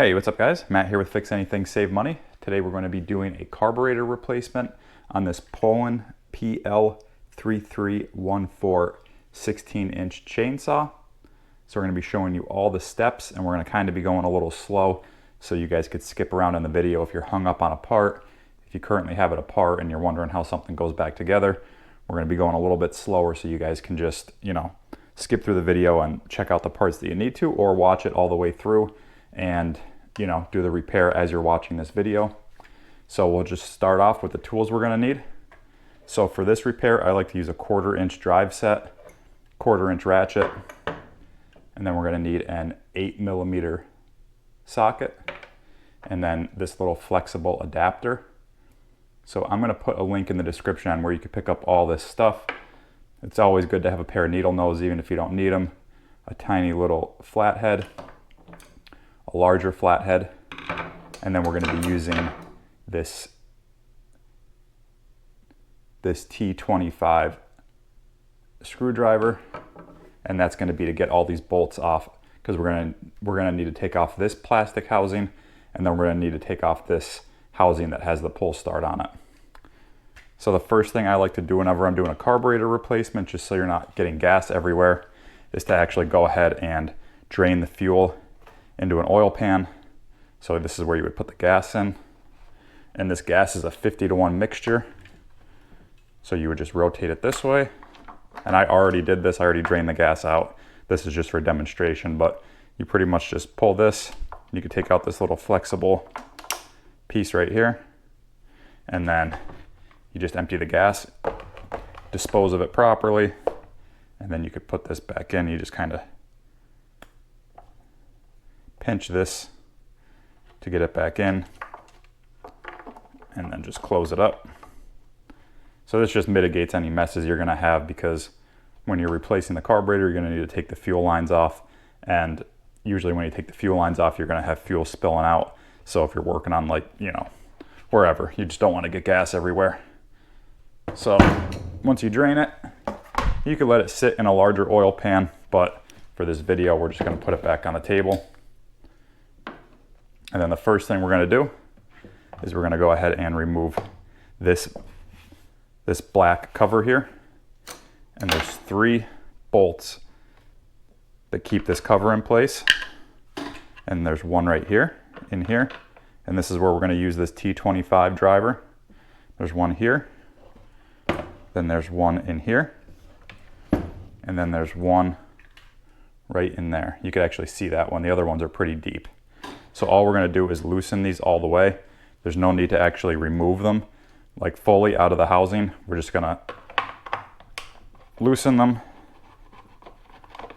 Hey, what's up guys? Matt here with Fix Anything Save Money. Today we're going to be doing a carburetor replacement on this Poulan PL3314 16-inch chainsaw. So we're going to be showing you all the steps, and we're going to kind of be going a little slow so you guys could skip around in the video if you're hung up on a part. If you currently have it apart and you're wondering how something goes back together, we're going to be going a little bit slower so you guys can just, skip through the video and check out the parts that you need to, or watch it all the way through and do the repair as you're watching this video. So we'll just start off with the tools we're going to need. So for this repair, I like to use a 1/4 inch drive set, 1/4 inch ratchet, and then we're going to need an 8mm socket, and then this little flexible adapter. So I'm going to put a link in the description on where you can pick up all this stuff. It's always good to have a pair of needle nose even if you don't need them, a tiny little flathead, a larger flathead, and then we're going to be using this T25 screwdriver, and that's going to be to get all these bolts off, because we're going to need to take off this plastic housing, and then we're going to need to take off this housing that has the pull start on it. So the first thing I like to do whenever I'm doing a carburetor replacement, just so you're not getting gas everywhere, is to actually go ahead and drain the fuel into an oil pan. So this is where you would put the gas in, and this gas is a 50-to-1 mixture. So you would just rotate it this way, and I already did this, I already drained the gas out. This is just for demonstration, but you pretty much just pull this. You can take out this little flexible piece right here, and then you just empty the gas, dispose of it properly, and then you could put this back in. You just kind of pinch this to get it back in, and then just close it up. So this just mitigates any messes you're going to have, because when you're replacing the carburetor, you're going to need to take the fuel lines off, and usually when you take the fuel lines off, you're going to have fuel spilling out. So if you're working on, like, wherever, you just don't want to get gas everywhere. So once you drain it, you can let it sit in a larger oil pan, but for this video we're just going to put it back on the table. And then the first thing we're going to do is we're going to go ahead and remove this black cover here. And there's 3 bolts that keep this cover in place. And there's one right here, in here. And this is where we're going to use this T25 driver. There's one here. Then there's one in here. And then there's one right in there. You could actually see that one. The other ones are pretty deep. So all we're going to do is loosen these all the way. There's no need to actually remove them like fully out of the housing. We're just going to loosen them,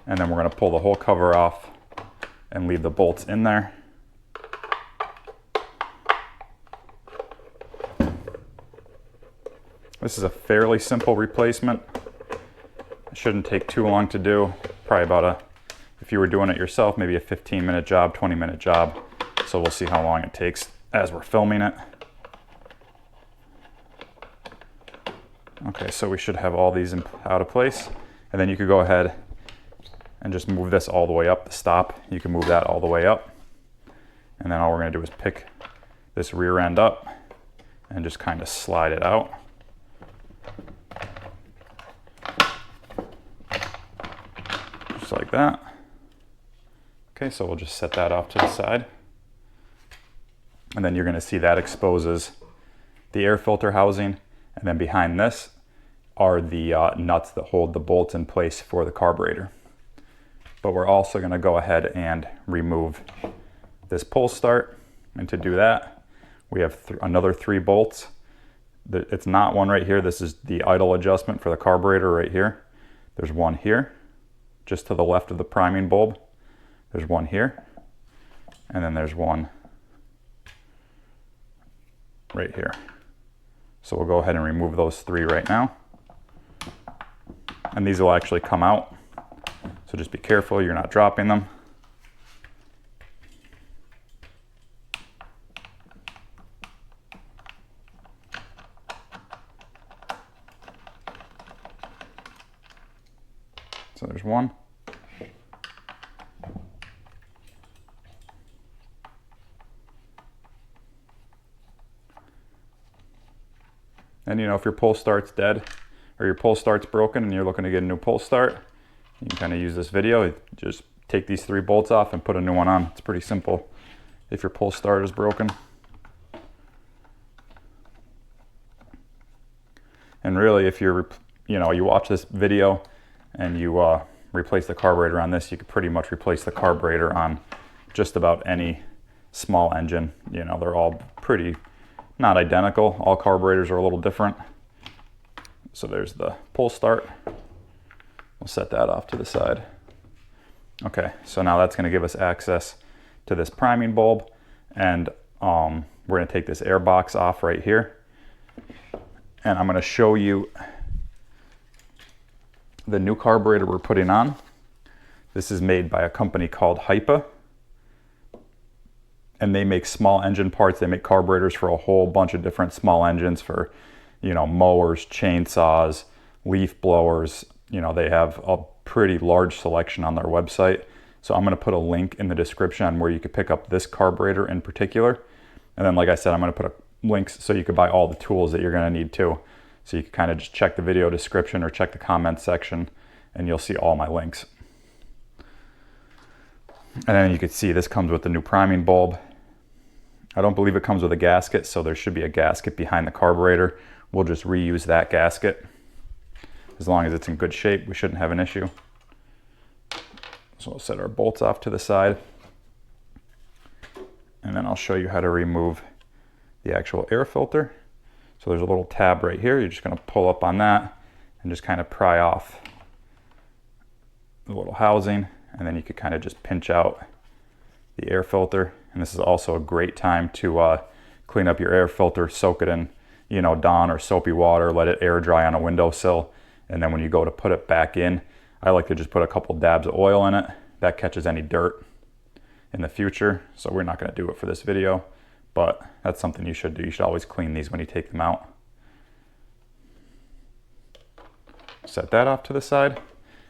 and then we're going to pull the whole cover off and leave the bolts in there. This is a fairly simple replacement. It shouldn't take too long to do. Probably about if you were doing it yourself, maybe a 15-minute job, 20-minute job. So we'll see how long it takes as we're filming it. Okay, so we should have all these out of place. And then you could go ahead and just move this all the way up, the stop. You can move that all the way up. And then all we're gonna do is pick this rear end up and just kind of slide it out. Just like that. Okay, so we'll just set that off to the side. And then you're going to see that exposes the air filter housing. And then behind this are the nuts that hold the bolts in place for the carburetor. But we're also going to go ahead and remove this pull start. And to do that, we have another 3 bolts. It's not one right here. This is the idle adjustment for the carburetor right here. There's one here, just to the left of the priming bulb. There's one here, and then there's one right here. So we'll go ahead and remove those 3 right now. And these will actually come out. So just be careful you're not dropping them. So there's one. And you know, if your pull start's dead or your pull start's broken and you're looking to get a new pull start, you can kind of use this video. Just take these 3 bolts off and put a new one on. It's pretty simple if your pull start is broken. And really, if you're, you know, you watch this video and you replace the carburetor on this, you could pretty much replace the carburetor on just about any small engine. You know, they're all pretty, not identical. All carburetors are a little different. So there's the pull start. We'll set that off to the side. Okay, so now that's going to give us access to this priming bulb, and we're going to take this air box off right here. And I'm going to show you the new carburetor we're putting on. This is made by a company called Hypa, and they make small engine parts. They make carburetors for a whole bunch of different small engines for, you know, mowers, chainsaws, leaf blowers. You know, they have a pretty large selection on their website. So I'm going to put a link in the description on where you could pick up this carburetor in particular. And then, like I said, I'm going to put links so you could buy all the tools that you're going to need too. So you can kind of just check the video description or check the comment section and you'll see all my links. And then you can see this comes with the new priming bulb. I don't believe it comes with a gasket, so there should be a gasket behind the carburetor. We'll just reuse that gasket. As long as it's in good shape, we shouldn't have an issue. So we'll set our bolts off to the side. And then I'll show you how to remove the actual air filter. So there's a little tab right here. You're just going to pull up on that and just kind of pry off the little housing, and then you could kind of just pinch out the air filter. And this is also a great time to clean up your air filter. Soak it in, you know, Dawn or soapy water, let it air dry on a windowsill, and then when you go to put it back in, I like to just put a couple dabs of oil in it. That catches any dirt in the future, so we're not going to do it for this video, but that's something you should do. You should always clean these when you take them out. Set that off to the side,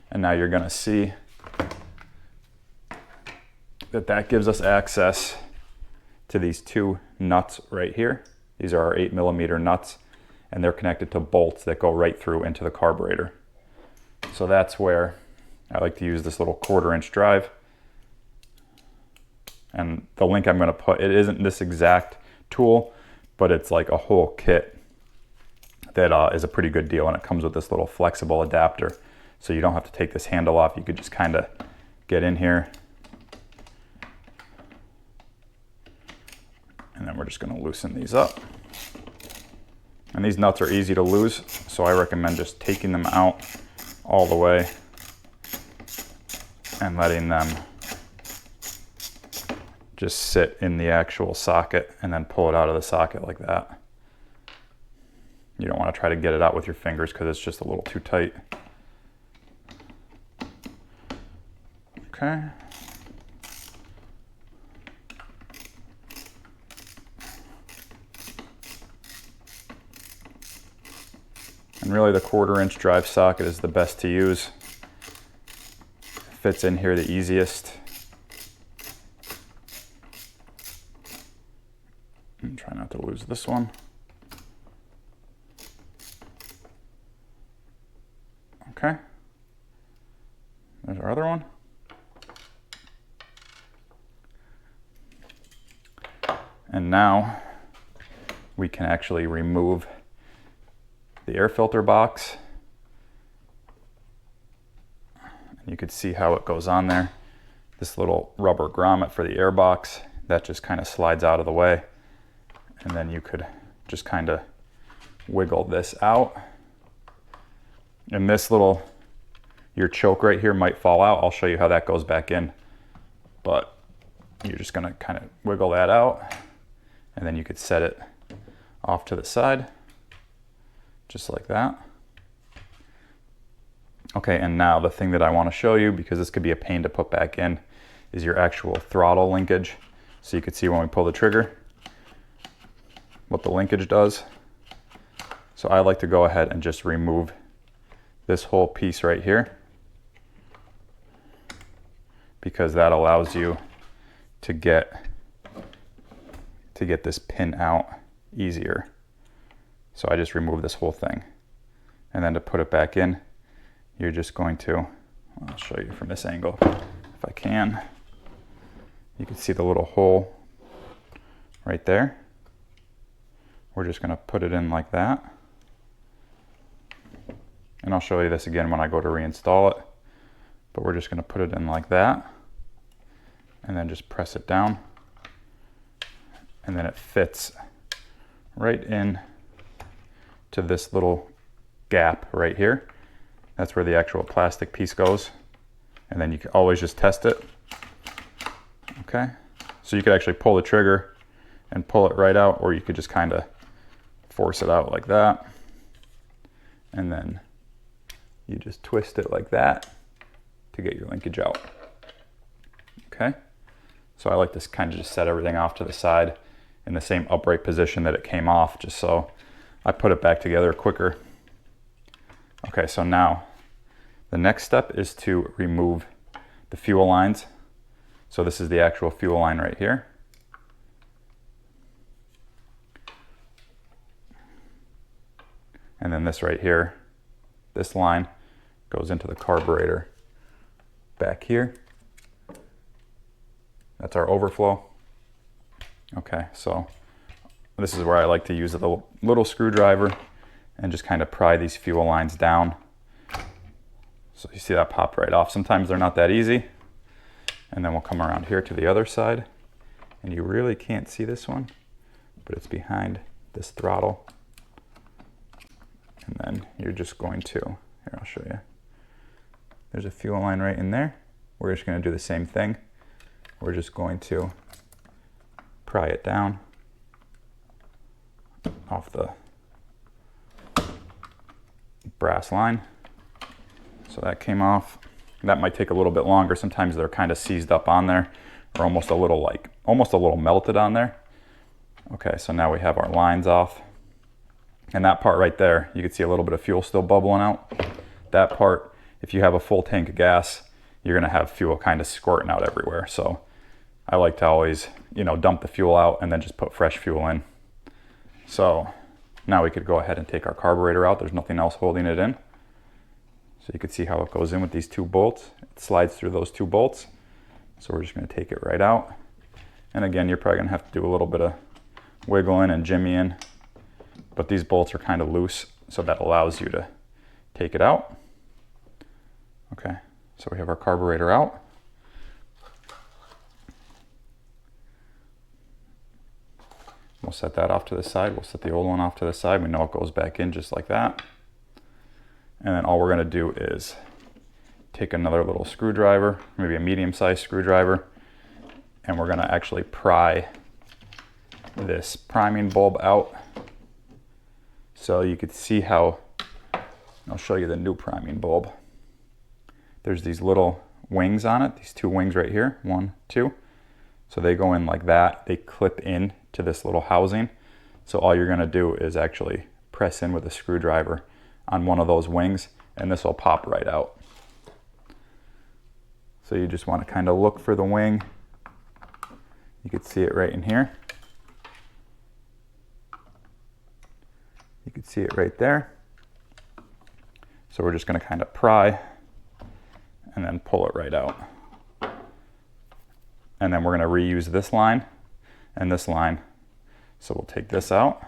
and now you're going to see that gives us access to these 2 nuts right here. These are our 8mm nuts, and they're connected to bolts that go right through into the carburetor. So that's where I like to use this little 1/4-inch drive. And the link I'm going to put, it isn't this exact tool, but it's like a whole kit that is a pretty good deal, and it comes with this little flexible adapter. So you don't have to take this handle off. You could just kind of get in here. And then we're just going to loosen these up. And these nuts are easy to lose, so I recommend just taking them out all the way and letting them just sit in the actual socket and then pull it out of the socket like that. You don't want to try to get it out with your fingers because it's just a little too tight. Okay. And really the 1/4-inch drive socket is the best to use. Fits in here the easiest. And try not to lose this one. Okay. There's our other one. And now we can actually remove the air filter box. And you could see how it goes on there. This little rubber grommet for the air box, that just kind of slides out of the way. And then you could just kind of wiggle this out. And this little, your choke right here might fall out. I'll show you how that goes back in. But you're just gonna kind of wiggle that out, and then you could set it off to the side, just like that. Okay, and now the thing that I want to show you, because this could be a pain to put back in, is your actual throttle linkage. So you can see when we pull the trigger, what the linkage does. So I like to go ahead and just remove this whole piece right here, because that allows you to get this pin out easier. So I just remove this whole thing. And then to put it back in, you're just going to, I'll show you from this angle if I can. You can see the little hole right there. We're just going to put it in like that. And I'll show you this again when I go to reinstall it. But we're just going to put it in like that. And then just press it down. And then it fits right in to this little gap right here. That's where the actual plastic piece goes. And then you can always just test it. Okay. So you could actually pull the trigger and pull it right out, or you could just kind of force it out like that. And then you just twist it like that to get your linkage out. Okay. So I like to kind of just set everything off to the side in the same upright position that it came off, just so I put it back together quicker. Okay, so now the next step is to remove the fuel lines. So this is the actual fuel line right here. And then this right here, this line goes into the carburetor back here. That's our overflow. Okay, so this is where I like to use a little screwdriver and just kind of pry these fuel lines down. So you see that pop right off. Sometimes they're not that easy. And then we'll come around here to the other side. And you really can't see this one, but it's behind this throttle. And then you're just going to, here, I'll show you. There's a fuel line right in there. We're just going to do the same thing. We're just going to pry it down off the brass line. So that came off. That might take a little bit longer. Sometimes they're kind of seized up on there, or almost a little melted on there. Okay, so now we have our lines off. And that part right there, you can see a little bit of fuel still bubbling out. That part, if you have a full tank of gas, you're gonna have fuel kind of squirting out everywhere. So I like to always, dump the fuel out and then just put fresh fuel in. So now we could go ahead and take our carburetor out. There's nothing else holding it in. So you can see how it goes in with these two bolts. It slides through those two bolts. So we're just gonna take it right out. And again, you're probably gonna have to do a little bit of wiggling and jimmying, but these bolts are kind of loose, so that allows you to take it out. Okay, so we have our carburetor out. We'll set that off to the side. We'll set the old one off to the side. We know it goes back in just like that. And then all we're gonna do is take another little screwdriver, maybe a medium-sized screwdriver, and we're gonna actually pry this priming bulb out. So you could see how, I'll show you the new priming bulb. There's these little wings on it, these two wings right here, 1, 2. So they go in like that. They clip in to this little housing. So all you're gonna do is actually press in with a screwdriver on one of those wings, and this will pop right out. So you just wanna kind of look for the wing. You can see it right in here. You can see it right there. So we're just gonna kind of pry and then pull it right out. And then we're gonna reuse this line and this line. So we'll take this out.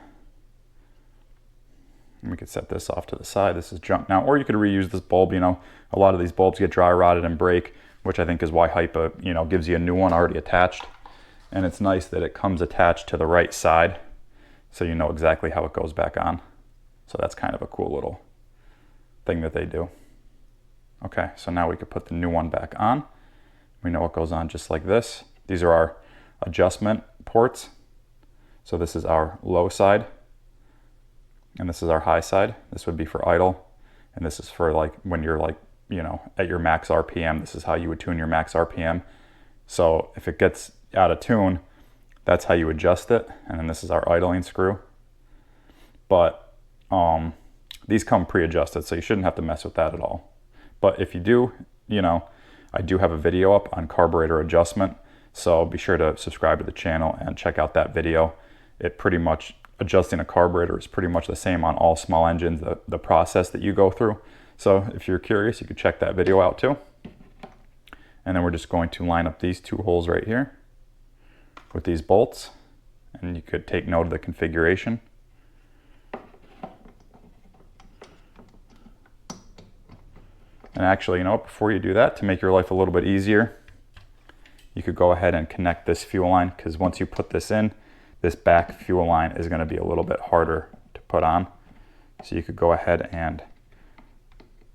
And we could set this off to the side. This is junk now, or you could reuse this bulb. A lot of these bulbs get dry rotted and break, which I think is why Hypa, gives you a new one already attached. And it's nice that it comes attached to the right side, so you know exactly how it goes back on. So that's kind of a cool little thing that they do. Okay, so now we could put the new one back on. We know it goes on just like this. These are our adjustment ports. So this is our low side, and this is our high side. This would be for idle, and this is for when you're at your max RPM. This is how you would tune your max RPM. So if it gets out of tune, that's how you adjust it. And then this is our idling screw. But these come pre-adjusted, so you shouldn't have to mess with that at all. But if you do, I do have a video up on carburetor adjustment, so be sure to subscribe to the channel and check out that video. It pretty much adjusting a carburetor is pretty much the same on all small engines, the process that you go through. So if you're curious, you could check that video out too. And then we're just going to line up these two holes right here with these bolts, and you could take note of the configuration. And actually, you know, before you do that, to make your life a little bit easier, you could go ahead and connect this fuel line, because once you put this in, this back fuel line is going to be a little bit harder to put on. So you could go ahead and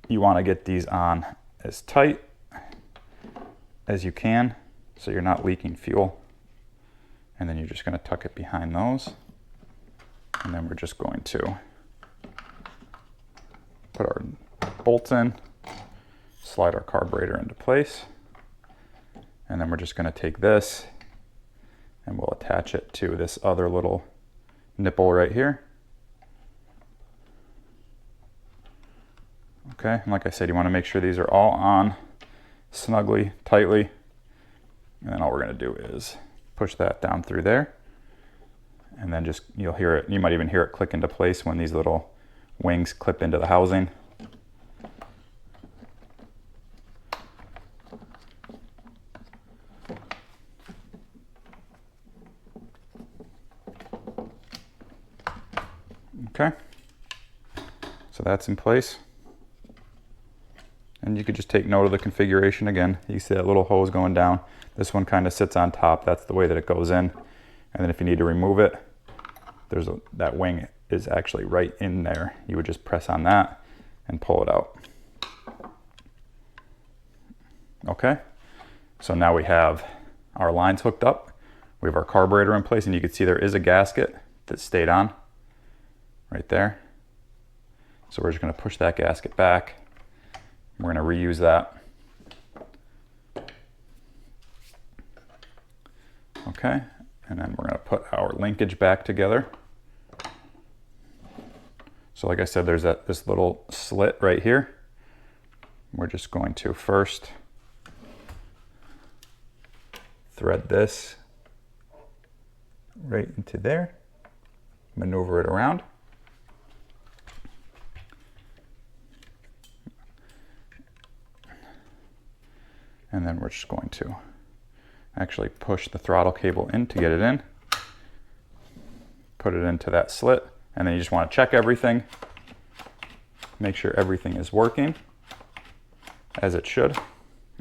you want to get these on as tight as you can so you're not leaking fuel. And then you're just going to tuck it behind those. And then we're just going to put our bolts in, slide our carburetor into place. And then we're just going to take this and we'll attach it to this other little nipple right here. Okay, and like I said, you want to make sure these are all on snugly, tightly. And then all we're going to do is push that down through there. And then just, you'll hear it, you might even hear it click into place when these little wings clip into the housing. Okay, so that's in place. And you could just take note of the configuration again. You see that little hose going down. This one kind of sits on top. That's the way that it goes in. And then if you need to remove it, that wing is actually right in there. You would just press on that and pull it out. Okay, so now we have our lines hooked up. We have our carburetor in place, and you can see there is a gasket that stayed on right there. So we're just going to push that gasket back. We're going to reuse that. Okay, and then we're going to put our linkage back together. So like I said, there's this little slit right here. We're just going to first thread this right into there, maneuver it around. And then we're just going to actually push the throttle cable in to get it in. Put it into that slit, and then you just want to check everything. Make sure everything is working as it should,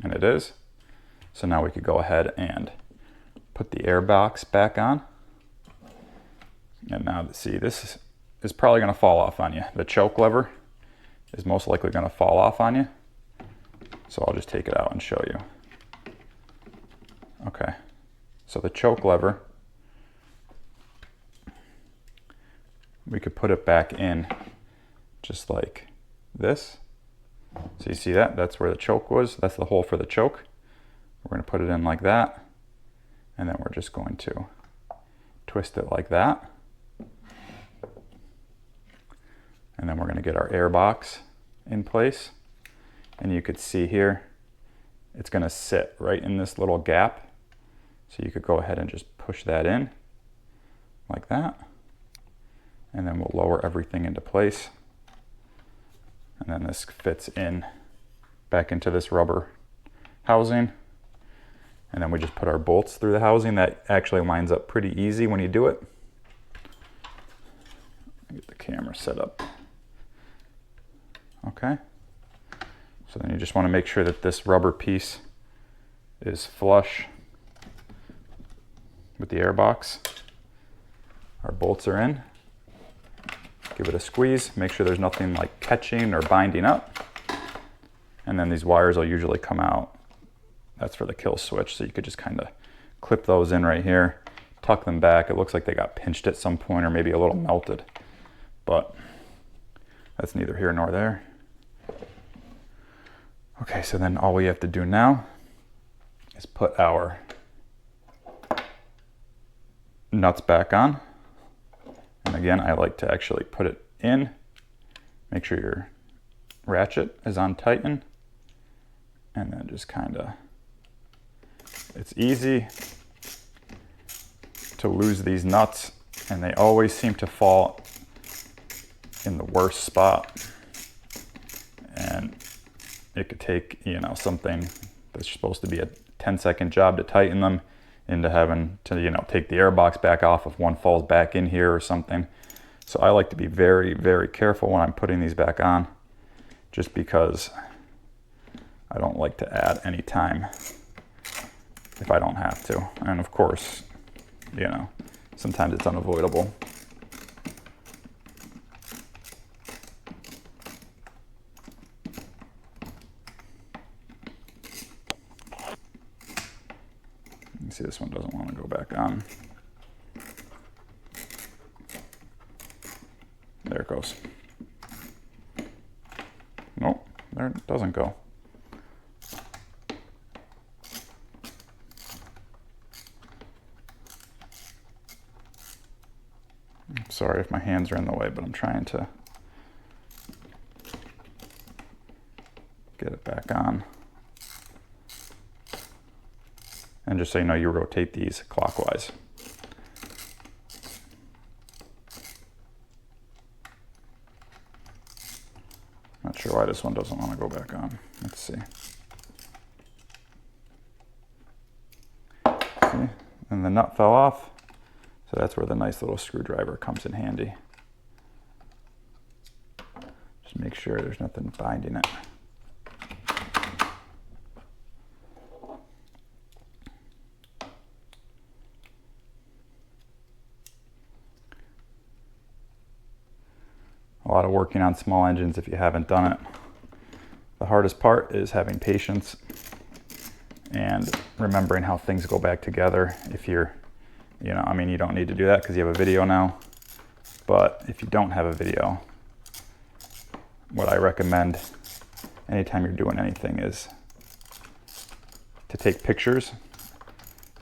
and it is. So now we could go ahead and put the airbox back on. And now, see, this is probably going to fall off on you. The choke lever is most likely going to fall off on you. So I'll just take it out and show you. Okay, so the choke lever, we could put it back in just like this. So you see that? That's where the choke was. That's the hole for the choke. We're going to put it in like that. And then we're just going to twist it like that. And then we're going to get our airbox in place. And you could see here, it's going to sit right in this little gap. So you could go ahead and just push that in like that. And then we'll lower everything into place. And then this fits in back into this rubber housing. And then we just put our bolts through the housing. That actually lines up pretty easy when you do it. Get the camera set up. Okay. So then you just want to make sure that this rubber piece is flush with the airbox. Our bolts are in. Give it a squeeze. Make sure there's nothing like catching or binding up. And then these wires will usually come out. That's for the kill switch. So you could just kind of clip those in right here, tuck them back. It looks like they got pinched at some point or maybe a little melted, but that's neither here nor there. Okay, so then all we have to do now is put our nuts back on. And again, I like to actually put it in. Make sure your ratchet is on tighten. And then just kind of, it's easy to lose these nuts and they always seem to fall in the worst spot. And it could take, you know, something that's supposed to be a 10-second job to tighten them into having to, you know, take the airbox back off if one falls back in here or something. So I like to be very, very careful when I'm putting these back on, just because I don't like to add any time if I don't have to. And of course, you know, sometimes it's unavoidable. You see this one doesn't want to go back on. There it goes. Nope, there it doesn't go. I'm sorry if my hands are in the way, but I'm trying to get it back on. And just so you know, you rotate these clockwise. Not sure why this one doesn't want to go back on. Let's see. See? And the nut fell off. So that's where the nice little screwdriver comes in handy. Just make sure there's nothing binding it. A lot of working on small engines if you haven't done it. The hardest part is having patience and remembering how things go back together. If you're, you know, I mean, you don't need to do that because you have a video now, but if you don't have a video, what I recommend anytime you're doing anything is to take pictures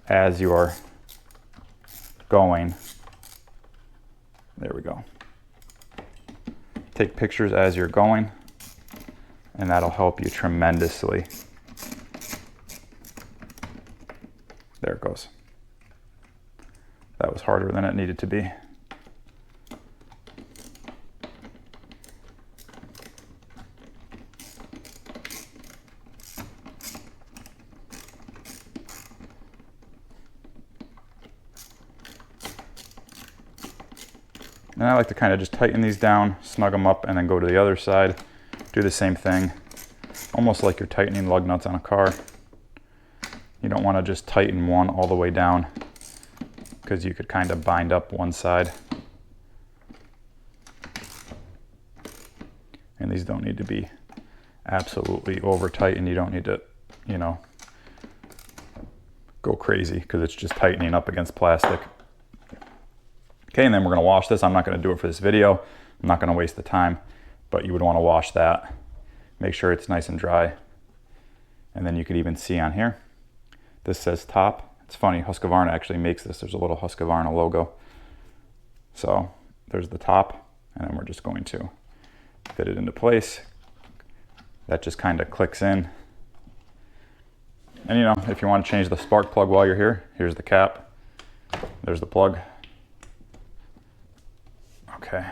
as you are going. There we go. Take pictures as you're going, and that'll help you tremendously. There it goes. That was harder than it needed to be. And I like to kind of just tighten these down, snug them up, and then go to the other side. Do the same thing, almost like you're tightening lug nuts on a car. You don't want to just tighten one all the way down because you could kind of bind up one side. And these don't need to be absolutely over tight, and you don't need to, you know, go crazy because it's just tightening up against plastic. Okay, and then we're going to wash this. I'm not going to do it for this video. I'm not going to waste the time, but you would want to wash that. Make sure it's nice and dry. And then you could even see on here, this says top. It's funny, Husqvarna actually makes this. There's a little Husqvarna logo. So there's the top, and then we're just going to fit it into place. That just kind of clicks in. And you know, if you want to change the spark plug while you're here, here's the cap. There's the plug. Okay,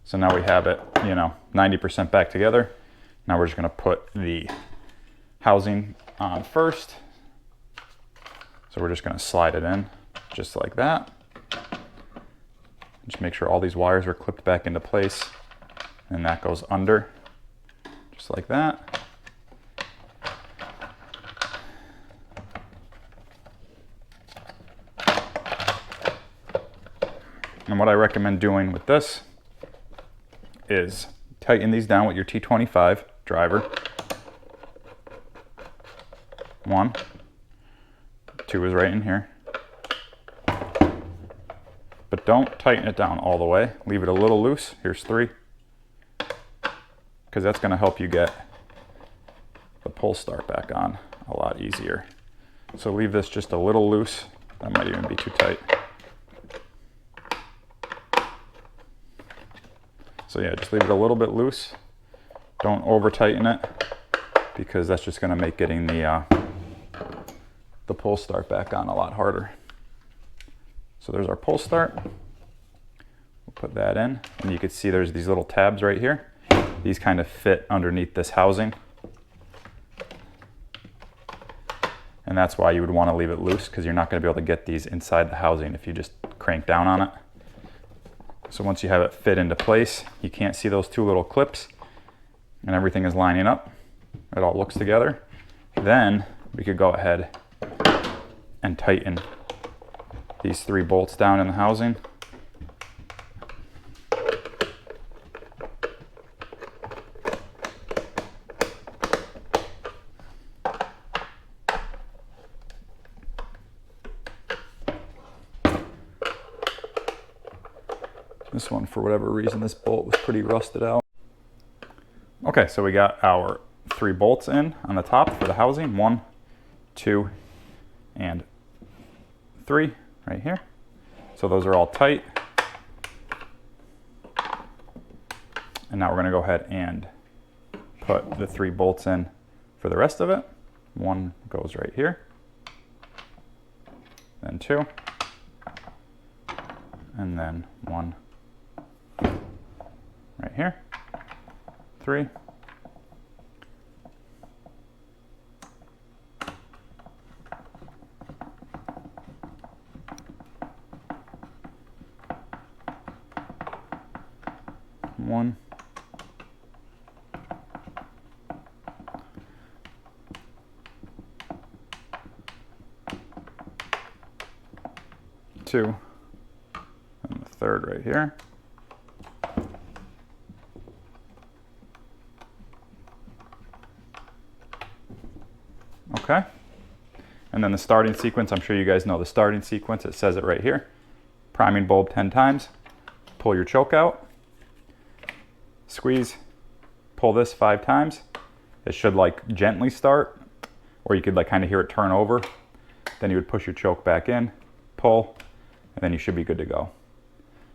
so now we have it, you know, 90% back together. Now we're just going to put the housing on first. So we're just going to slide it in just like that. Just make sure all these wires are clipped back into place, and that goes under just like that. And what I recommend doing with this is tighten these down with your T25 driver. 1, 2 is right in here. But don't tighten it down all the way. Leave it a little loose. Here's 3. Because that's going to help you get the pull start back on a lot easier. So leave this just a little loose. That might even be too tight. So yeah, just leave it a little bit loose. Don't over tighten it, because that's just going to make getting the pull start back on a lot harder. So there's our pull start. We'll put that in, and you can see there's these little tabs right here. These kind of fit underneath this housing. And that's why you would want to leave it loose, because you're not going to be able to get these inside the housing if you just crank down on it. So once you have it fit into place, you can't see those two little clips, and everything is lining up. It all looks together. Then we could go ahead and tighten these 3 bolts down in the housing. This one, for whatever reason, this bolt was pretty rusted out. Okay, so we got our 3 bolts in on the top for the housing. 1, 2, and 3 right here. So those are all tight. And now we're gonna go ahead and put the 3 bolts in for the rest of it. 1 goes right here, then 2, and then 1 right here, 3, one, 2, and the 3rd right here. Okay, and then the starting sequence, I'm sure you guys know the starting sequence. It says it right here. Priming bulb 10 times, pull your choke out, squeeze, pull this 5 times. It should like gently start, or you could like kind of hear it turn over. Then you would push your choke back in, pull, and then you should be good to go.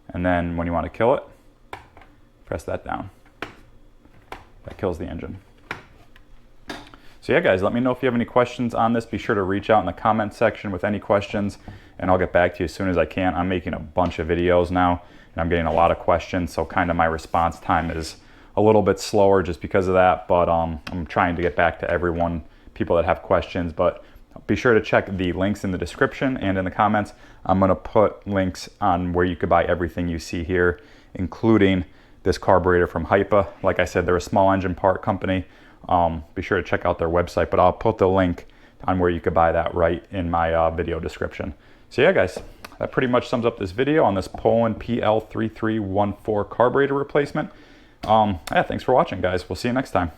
And then when you want to kill it, press that down. That kills the engine. So yeah, guys, let me know if you have any questions on this. Be sure to reach out in the comment section with any questions, and I'll get back to you as soon as I can. I'm making a bunch of videos now, and I'm getting a lot of questions, so kind of my response time is a little bit slower just because of that, but I'm trying to get back to everyone, people that have questions. But be sure to check the links in the description and in the comments. I'm going to put links on where you could buy everything you see here, including this carburetor from Hypa. Like I said, they're a small engine part company. Be sure to check out their website, but I'll put the link on where you could buy that right in my video description. So yeah, guys, that pretty much sums up this video on this Poulan PL3314 carburetor replacement. Yeah, thanks for watching, guys. We'll see you next time.